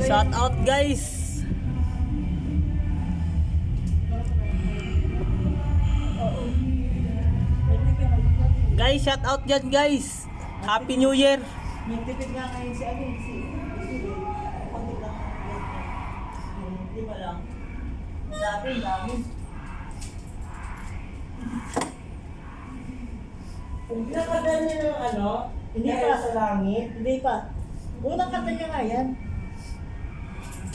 Shout out guys. Guys, shout out dyan guys. Happy New Year. Nagtipid nga ngayon si ano, si konti lang. Hindi ba lang? Dami. Kung pinakadal niya ng ano, hindi pa sa langit, hindi pa. Unang kanta niya nga yan.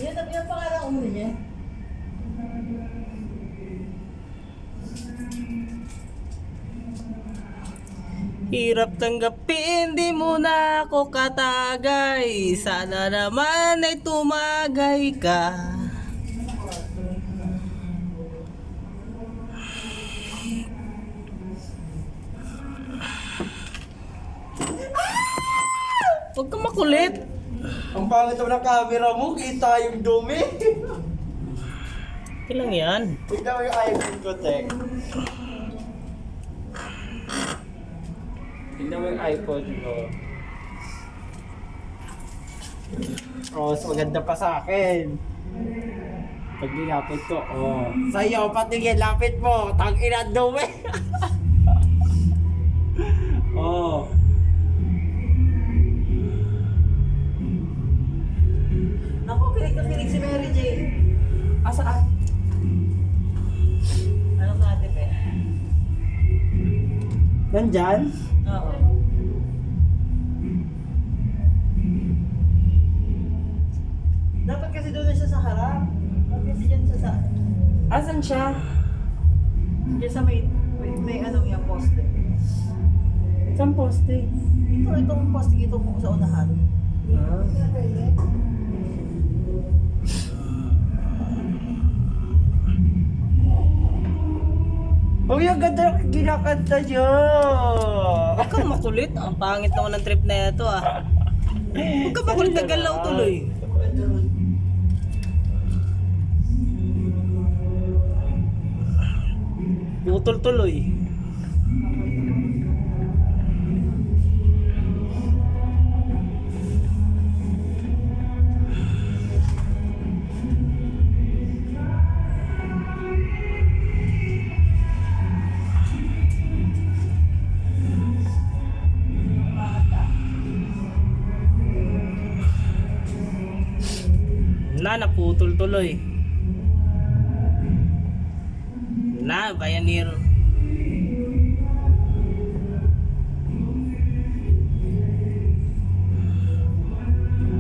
Yan pangalang umuli niya. Hirap tanggapin, di mo na ako katagay. Sana naman ay tumagay ka. Huwag kang makulit. Ang pangit naman ng camera mo, kita yung dumi. Ilang yan? Tignan mo yung iPhone ko, Tek. Tignan mo yung iPhone ko. Oh, mas maganda pa sa akin. Pag nilapit ko, oh. Sa'yo, patingin, lapit mo. Tang-ina, dumi. Oh. Naku, kilig si Mary Jane. Asaan? Ano ka ate, pe? Nandyan? Oo. Dapat kasi doon na siya sa harap. Dapat kasi dyan siya sa... Asan siya? Dyan sa may anong yung poste. Saan poste? Itong poste ito sa unahan. Ah. Uy, ang ganda ng kinakanta niyo! Huwag kang makulit. Ang pangit naman ng trip na ito ah. Huwag kang makulit, tagal lang tuloy. Putol tuloy. Naputol tuloy. Bayanero.